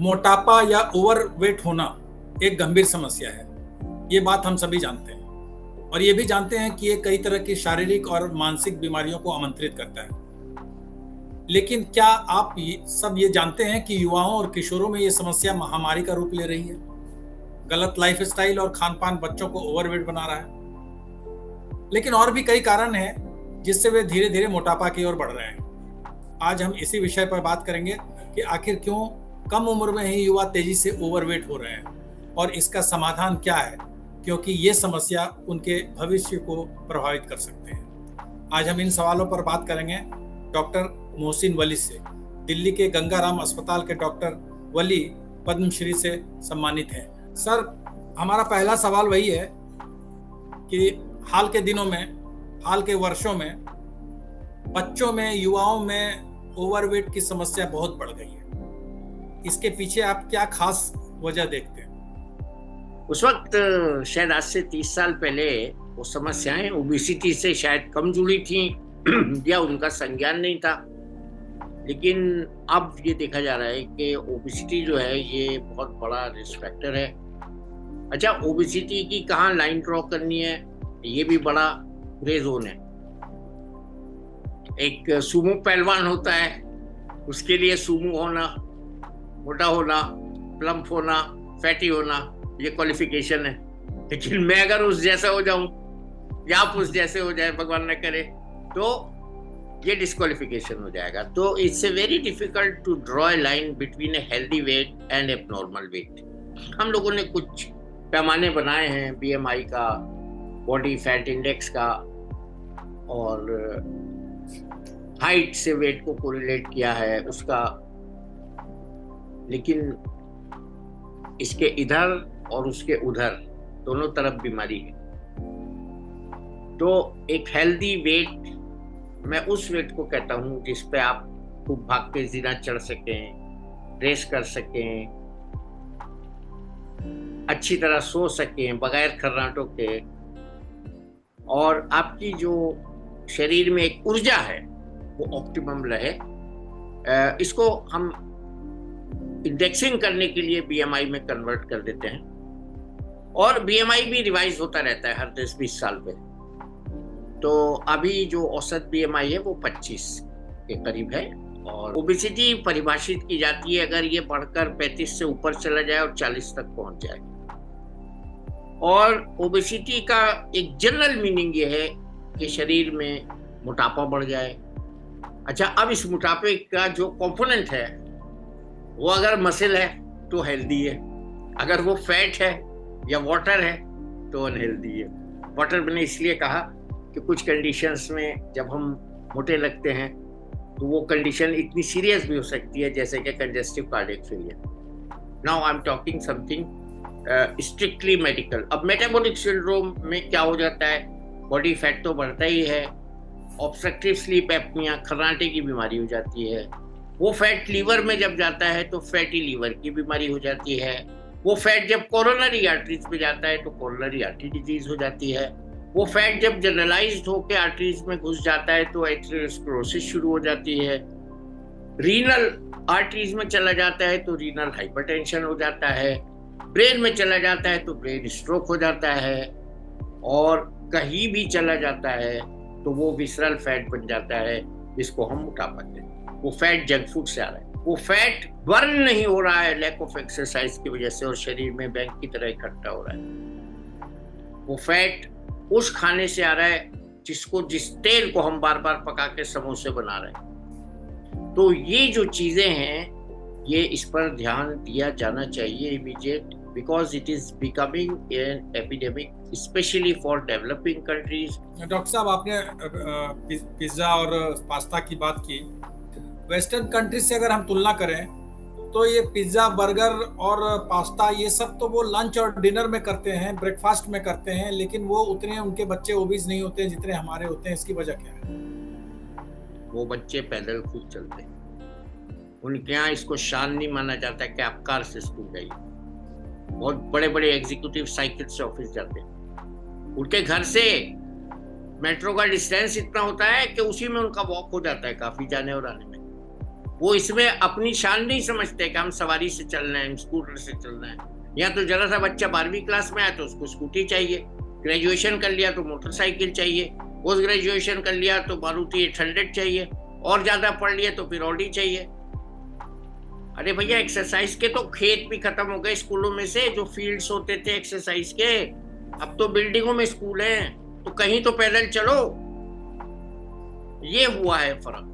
मोटापा या ओवरवेट होना एक गंभीर समस्या है। ये बात हम सभी जानते हैं और ये भी जानते हैं कि ये कई तरह की शारीरिक और मानसिक बीमारियों को आमंत्रित करता है। लेकिन क्या आप सब ये जानते हैं कि युवाओं और किशोरों में ये समस्या महामारी का रूप ले रही है? गलत लाइफस्टाइल और खान-पान बच्चों को ओवरवेट बना रहा है। लेकिन और भी कई कारण हैं जिससे वे धीरे-धीरे मोटापा की ओर बढ़ रहे हैं। आज हम इसी विषय पर बात करेंगे कि आखिर क्यों कम उम्र में ही युवा तेजी से ओवरवेट हो रहे हैं और इसका समाधान क्या है, क्योंकि ये समस्या उनके भविष्य को प्रभावित कर सकते हैं। आज हम इन सवालों पर बात करेंगे डॉक्टर मोहसिन वली से। दिल्ली के गंगाराम अस्पताल के डॉक्टर वली पद्मश्री से सम्मानित हैं। सर, हमारा पहला सवाल वही है कि हाल के दिनों में, हाल के वर्षों में बच्चों में, युवाओं में ओवरवेट की समस्या बहुत बढ़ गई है। इसके पीछे आप क्या खास वजह देखते हैं? उस वक्त शायद आज से 30 साल पहले वो समस्याएं ओबेसिटी से शायद कम जुड़ी थी या उनका संज्ञान नहीं था। लेकिन अब ये देखा जा रहा है कि ओबेसिटी जो है ये बहुत बड़ा रिस्क फैक्टर है। अच्छा, ओबेसिटी की कहाँ लाइन ड्रॉ करनी है, ये भी बड़ा ग्रे जोन है। एक सूमो पहलवान होता है, उसके लिए सूमो होना, मोटा होना, प्लम्प होना, फैटी होना, ये क्वालिफिकेशन है। लेकिन मैं अगर उस जैसा हो जाऊं या आप उस जैसे हो जाए, भगवान न करे, तो ये डिस्क्वालिफिकेशन हो जाएगा। तो it's a very difficult to draw a line between a healthy weight and abnormal weight. हम लोगों ने कुछ पैमाने बनाए हैं, बीएमआई का, बॉडी फैट इंडेक्स का, और हाइट से वेट को कोरिलेट किया है उसका। लेकिन इसके इधर और उसके उधर दोनों तरफ बीमारी है। तो एक हेल्दी वेट, मैं उस वेट को कहता हूँ जिस पे आप खूब भाग के जीना चढ़ सकें, रेस कर सकें, अच्छी तरह सो सकें बगैर खर्राटों के, और आपकी जो शरीर में एक ऊर्जा है वो ऑप्टिमम रहे। इसको हम इंडेक्सिंग करने के लिए बीएमआई में कन्वर्ट कर देते हैं, और बीएमआई भी रिवाइज होता रहता है हर 10-20 साल पे। तो अभी जो औसत बीएमआई है वो 25 के करीब है। और ओबेसिटी परिभाषित की जाती है अगर ये बढ़कर 35 से ऊपर चला जाए और 40 तक पहुंच जाए। और ओबेसिटी का एक जनरल मीनिंग ये है कि शरीर में मोटापा बढ़ जाए। अच्छा, अब इस मोटापे का जो कंपोनेंट है वो अगर मसल है तो हेल्दी है, अगर वो फैट है या वाटर है तो अनहेल्दी है। वाटर मैंने इसलिए कहा कि कुछ कंडीशंस में जब हम मोटे लगते हैं तो वो कंडीशन इतनी सीरियस भी हो सकती है, जैसे कि congestive cardiac failure. Now I am talking something strictly medical. अब मेटाबॉलिक सिंड्रोम में क्या हो जाता है, बॉडी फैट तो बढ़ता ही है, ऑब्स्ट्रक्टिव स्लीप एपनिया, खर्राटे की बीमारी हो जाती है। वो फैट लीवर में जब जाता है तो फैटी लीवर की बीमारी हो जाती है। वो फैट जब कोरोनरी आर्टरीज में जाता है तो कोरोनरी आर्टरी डिजीज हो जाती है। वो फैट जब जनरलाइज्ड होकर आर्टरीज में घुस जाता है तो एथेरोस्क्लेरोसिस शुरू हो जाती है। रीनल आर्टरीज में चला जाता है तो रीनल हाइपरटेंशन हो जाता है। ब्रेन में चला जाता है तो ब्रेन स्ट्रोक हो जाता है। और कहीं भी चला जाता है तो वो विसरल फैट बन जाता है, जिसको हम मोटापा कहते हैं। वो फैट जंक फूड से आ रहा है, वो फैट बर्न नहीं हो रहा है लैक ऑफ एक्सरसाइज की वजह से और शरीर में बैंक की तरह इकट्ठा हो रहा है। वो फैट उस खाने से आ रहा है जिस तेल को हम बार बार पका के समोसे बना रहे हैं। तो ये जो चीजें हैं, ये इस पर ध्यान दिया जाना चाहिए immediate, because it is becoming an epidemic, especially for developing countries. Doctor साहब, आपने पिज्जा और पास्ता की बात की। वेस्टर्न कंट्रीज से अगर हम तुलना करें तो ये पिज्जा, बर्गर और पास्ता, ये सब तो वो लंच और डिनर में करते हैं, ब्रेकफास्ट में करते हैं, लेकिन वो उतने उनके बच्चे ओबीज नहीं होते जितने हमारे होते हैं। इसकी वजह क्या है? वो बच्चे पैदल खूब चलते हैं, उनके यहाँ इसको शान नहीं माना जाता कि आप कार से स्कूल जाइए। बहुत बड़े बड़े एग्जीक्यूटिव साइकिल से ऑफिस जाते हैं। उनके घर से मेट्रो का डिस्टेंस इतना होता है कि उसी में उनका वॉक हो जाता है काफी जाने और आने में। वो इसमें अपनी शान नहीं समझते कि हम सवारी से चल रहे हैं, स्कूटर से चल रहे हैं। या तो जरा सा बच्चा 12वीं क्लास में आया तो उसको स्कूटी चाहिए, ग्रेजुएशन कर लिया तो मोटरसाइकिल चाहिए, पोस्ट ग्रेजुएशन कर लिया तो मारुति 800 चाहिए, और ज्यादा पढ़ लिया तो फिर ऑडी चाहिए। अरे भैया, एक्सरसाइज के तो खेत भी खत्म हो गए स्कूलों में से, जो फील्ड्स होते थे एक्सरसाइज के। अब तो बिल्डिंगों में स्कूल हैं, तो कहीं तो पैदल चलो। ये हुआ है फर्क।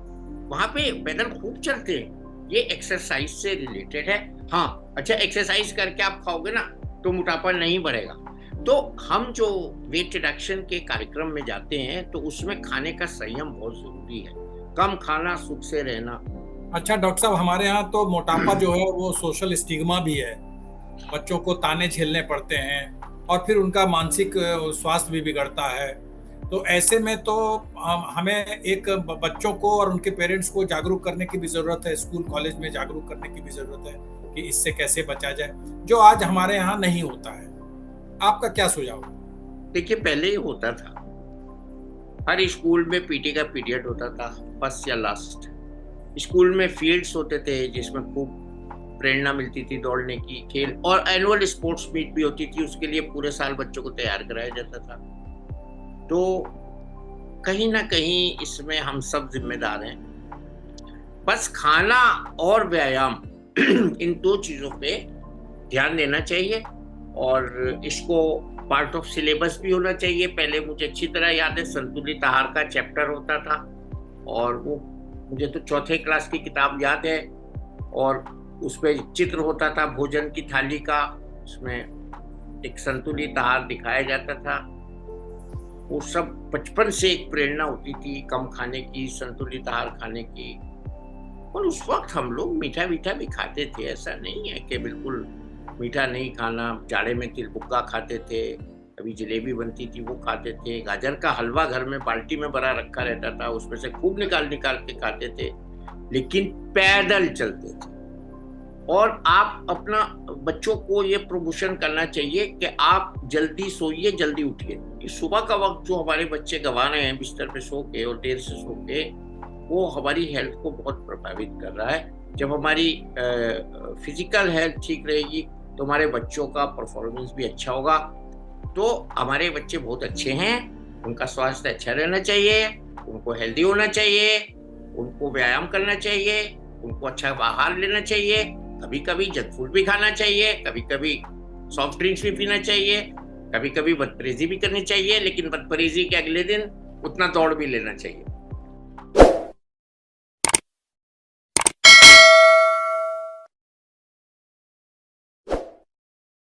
वहां पे पैदल खूब चलते हैं, ये एक्सरसाइज से रिलेटेड है। हाँ, अच्छा, एक्सरसाइज करके आप खाओगे ना तो मोटापा नहीं बढ़ेगा। तो हम जो वेट रिडक्शन के कार्यक्रम में जाते हैं तो उसमें खाने का संयम बहुत जरूरी है, कम खाना, सुख से रहना। अच्छा डॉक्टर साहब, हमारे यहाँ तो मोटापा जो है वो सोशल स्टिग्मा भी है, बच्चों को ताने झेलने पड़ते हैं और फिर उनका मानसिक स्वास्थ्य भी बिगड़ता है। तो ऐसे में तो हमें एक बच्चों को और उनके पेरेंट्स को जागरूक करने की भी जरूरत है, स्कूल कॉलेज में जागरूक करने की भी जरूरत है कि इससे कैसे बचा जाए, जो आज हमारे यहाँ नहीं होता है। आपका क्या सुझाव? देखिए, पहले ही होता था, हर स्कूल में पीटी का पीरियड होता था, फर्स्ट या लास्ट। स्कूल में फील्ड्स होते थे जिसमें खूब प्रेरणा मिलती थी दौड़ने की, खेल, और एनुअल स्पोर्ट्स मीट भी होती थी, उसके लिए पूरे साल बच्चों को तैयार कराया जाता था। तो कहीं ना कहीं इसमें हम सब जिम्मेदार हैं। बस खाना और व्यायाम इन दो चीजों पे ध्यान देना चाहिए, और इसको पार्ट ऑफ सिलेबस भी होना चाहिए। पहले मुझे अच्छी तरह याद है, संतुलित आहार का चैप्टर होता था, और वो मुझे तो चौथे क्लास की किताब याद है, और उसमें चित्र होता था भोजन की थाली का, उसमें एक संतुलित आहार दिखाया जाता था। वो सब बचपन से एक प्रेरणा होती थी कम खाने की, संतुलित आहार खाने की। और उस वक्त हम लोग मीठा मीठा भी खाते थे, ऐसा नहीं है कि बिल्कुल मीठा नहीं खाना। जाड़े में तिलबुग्गा खाते थे, कभी जलेबी बनती थी वो खाते थे, गाजर का हलवा घर में बाल्टी में भरा रखा रहता था, उसमें से खूब निकाल निकाल के खाते थे, लेकिन पैदल चलते थे। और आप अपना बच्चों को ये प्रमोशन करना चाहिए कि आप जल्दी सोइए, जल्दी उठिए। सुबह का वक्त जो हमारे बच्चे गंवा रहे हैं बिस्तर पे सो के और देर से सो के, वो हमारी हेल्थ को बहुत प्रभावित कर रहा है। जब हमारी फिजिकल हेल्थ ठीक रहेगी तो हमारे बच्चों का परफॉर्मेंस भी अच्छा होगा। तो हमारे बच्चे बहुत अच्छे हैं, उनका स्वास्थ्य अच्छा रहना चाहिए, उनको हेल्दी होना चाहिए, उनको व्यायाम करना चाहिए, उनको अच्छा आहार लेना चाहिए, कभी कभी जंक फूड भी खाना चाहिए, कभी कभी सॉफ्ट ड्रिंक्स भी पीना चाहिए, कभी कभी बदपरहेजी भी करनी चाहिए, लेकिन बदपरहेजी के अगले दिन उतना दौड़ भी लेना चाहिए।